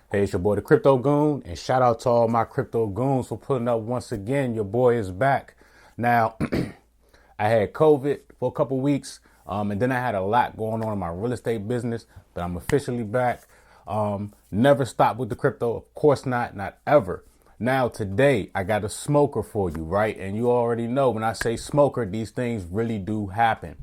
Hey, it's your boy, the Crypto Goon, and shout out to all my crypto goons for pulling up once again. Your boy is back. Now, I had COVID for a couple weeks, and then I had a lot going on in my real estate business, but I'm officially back. Never stopped with the crypto, of course not ever. Now, today, I got a smoker for you, right? And you already know when I say smoker, these things really do happen.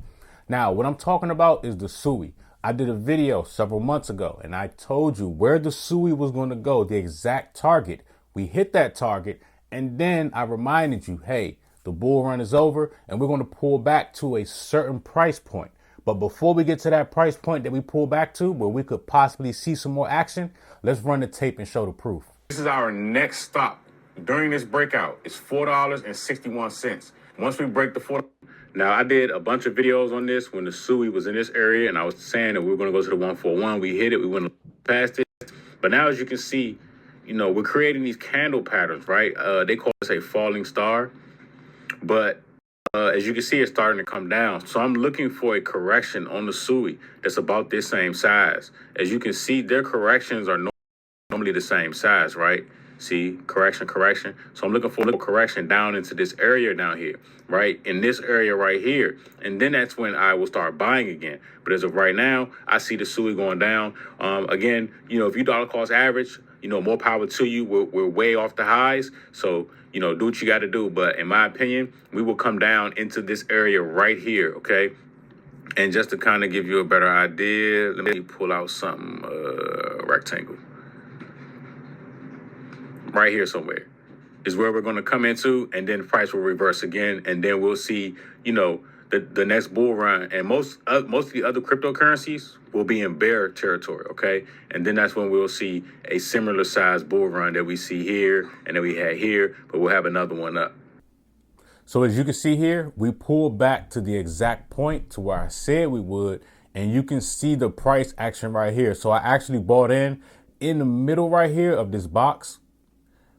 Now, what I'm talking about is the SUI. I did a video several months ago and I told you where the SUI was going to go, the exact target. We hit that target, and then I reminded you, hey, the bull run is over and we're going to pull back to a certain price point. But before we get to that price point that we pull back to where we could possibly see some more action, let's run the tape and show the proof. This is our next stop during this breakout. It's $4.61. Once we break the $4. Now, I did a bunch of videos on this when the SUI was in this area, and I was saying that we were going to go to the 141. We hit it. We went past it. But now, as you can see, we're creating these candle patterns, right? They call this a falling star. But as you can see, it's starting to come down. So I'm looking for a correction on the SUI that's about this same size. As you can see, their corrections are normally the same size, right? See, correction. So I'm looking for a little correction down into this area down here, right? In this area right here. And then that's when I will start buying again. But as of right now, I see the SUI going down. Again, if you dollar cost average, more power to you. We're way off the highs. So, do what you got to do. But in my opinion, we will come down into this area right here, okay? And just to kind of give you a better idea, let me pull out something rectangle. Right here somewhere is where we're going to come into, and then price will reverse again, and then we'll see, the next bull run. And most of the other cryptocurrencies will be in bear territory, okay? And then that's when we'll see a similar size bull run that we see here and that we had here, but we'll have another one up. So as you can see here, we pulled back to the exact point to where I said we would, and you can see the price action right here. So I actually bought in the middle right here of this box,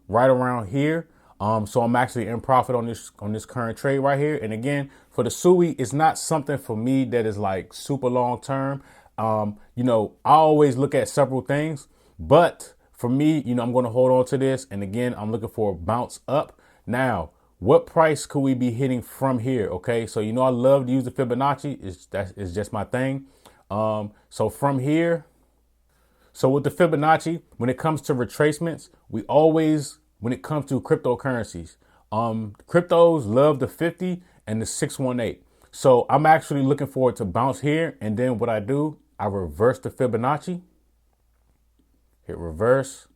right around here. So I'm actually in profit on this current trade right here. And again, for the SUI, it's not something for me that is like super long term. I always look at several things, but for me, I'm going to hold on to this. And again, I'm looking for a bounce up. Now, what price could we be hitting from here? Okay, so I love to use the Fibonacci. It's just my thing. So from here. So with the Fibonacci, when it comes to retracements, when it comes to cryptocurrencies, cryptos love the 50 and the 618. So I'm actually looking forward to bounce here. And then what I do, I reverse the Fibonacci, hit reverse.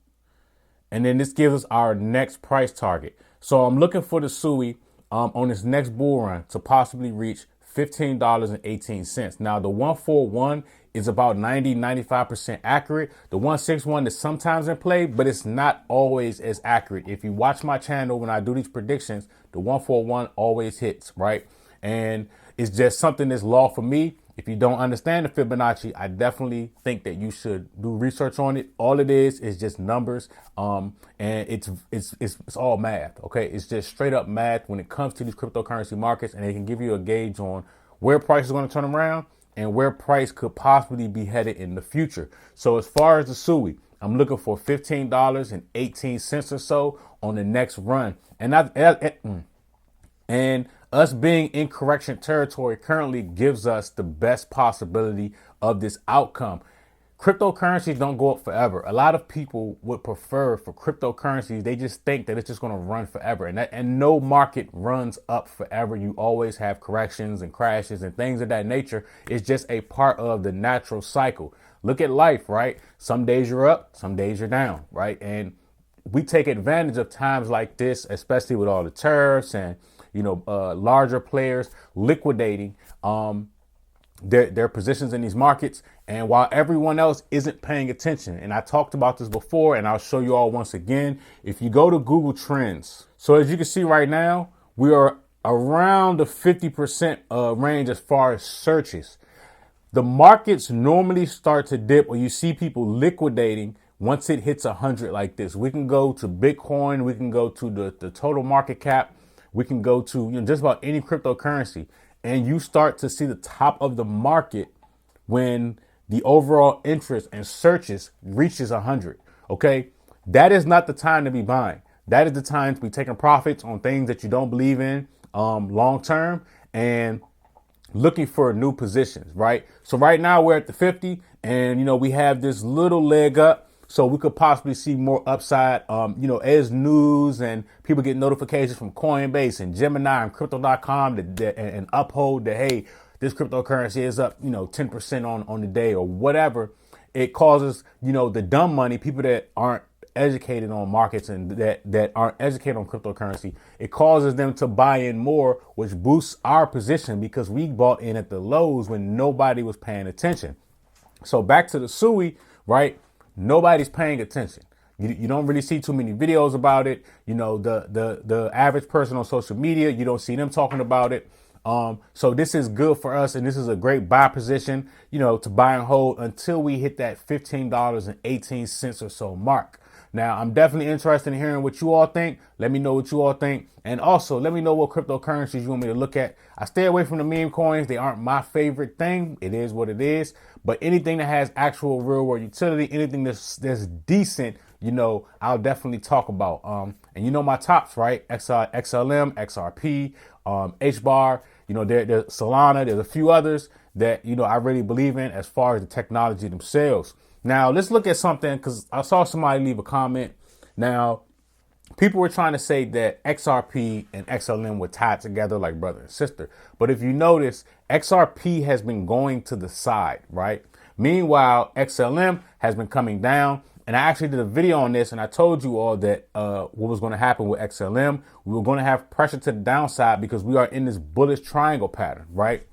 And then this gives us our next price target. So I'm looking for the SUI on this next bull run to possibly reach $15.18. Now, the 141 is about 95% accurate. The 161 is sometimes in play, but it's not always as accurate. If you watch my channel when I do these predictions, the 141 always hits, right? And it's just something that's law for me. If you don't understand the Fibonacci, I definitely think that you should do research on it. All it is just numbers, and it's all math. Okay, it's just straight up math when it comes to these cryptocurrency markets, and they can give you a gauge on where price is going to turn around and where price could possibly be headed in the future. So as far as the SUI, I'm looking for $15.18 or so on the next run, and us being in correction territory currently gives us the best possibility of this outcome. Cryptocurrencies don't go up forever. A lot of people would prefer for cryptocurrencies. They just think that it's just going to run forever. And no market runs up forever. You always have corrections and crashes and things of that nature. It's just a part of the natural cycle. Look at life, right? Some days you're up, some days you're down, right? And we take advantage of times like this, especially with all the tariffs and larger players liquidating their positions in these markets. And while everyone else isn't paying attention, and I talked about this before, and I'll show you all once again, if you go to Google Trends. So as you can see right now, we are around the 50% range as far as searches. The markets normally start to dip, or you see people liquidating once it hits 100 like this. We can go to Bitcoin, we can go to the total market cap, we can go to just about any cryptocurrency, and you start to see the top of the market when the overall interest and searches reaches 100. Okay. That is not the time to be buying. That is the time to be taking profits on things that you don't believe in long term and looking for new positions, right? So right now we're at the 50 and, we have this little leg up. So we could possibly see more upside, as news and people get notifications from Coinbase and Gemini and crypto.com and uphold that, hey, this cryptocurrency is up, 10% on the day or whatever. It causes, the dumb money, people that aren't educated on markets and that aren't educated on cryptocurrency, it causes them to buy in more, which boosts our position because we bought in at the lows when nobody was paying attention. So back to the SUI, right? Nobody's paying attention. You don't really see too many videos about it. The average person on social media, you don't see them talking about it. So this is good for us, and this is a great buy position, to buy and hold until we hit that $15.18 or so mark. Now, I'm definitely interested in hearing what you all think. Let me know what you all think. And also, let me know what cryptocurrencies you want me to look at. I stay away from the meme coins. They aren't my favorite thing. It is what it is. But anything that has actual real world utility, anything that's decent, I'll definitely talk about. And my tops, right? XLM, XRP, HBAR, there's Solana. There's a few others that, I really believe in as far as the technology themselves. Now, let's look at something because I saw somebody leave a comment. Now, people were trying to say that XRP and XLM were tied together like brother and sister. But if you notice, XRP has been going to the side, right? Meanwhile, XLM has been coming down. And I actually did a video on this and I told you all that what was going to happen with XLM. We were going to have pressure to the downside because we are in this bullish triangle pattern, right?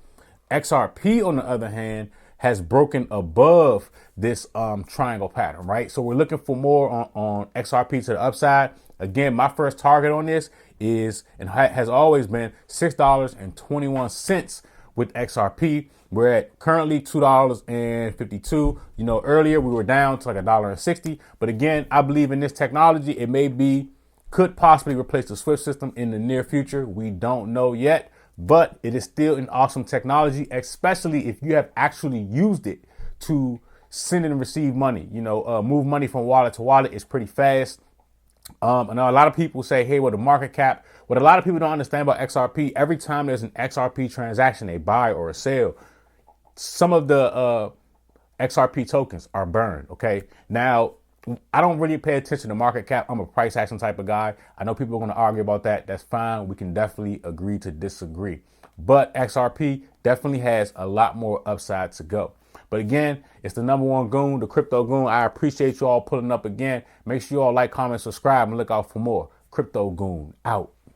XRP, on the other hand, has broken above this triangle pattern, right? So we're looking for more on XRP to the upside. Again, my first target on this is and has always been $6.21 with XRP. We're at currently $2.52. Earlier we were down to like $1.60. But again, I believe in this technology. It could possibly replace the SWIFT system in the near future. We don't know yet. But it is still an awesome technology, especially if you have actually used it to send and receive money. Move money from wallet to wallet is pretty fast. I know a lot of people say, hey, well, the market cap. What a lot of people don't understand about XRP, every time there's an XRP transaction, they buy or a sale, some of the XRP tokens are burned. OK, now, I don't really pay attention to market cap. I'm a price action type of guy. I know people are going to argue about that. That's fine. We can definitely agree to disagree. But XRP definitely has a lot more upside to go. But again, it's the number one goon, the crypto goon. I appreciate you all pulling up again. Make sure you all like, comment, subscribe, and look out for more. Crypto Goon out.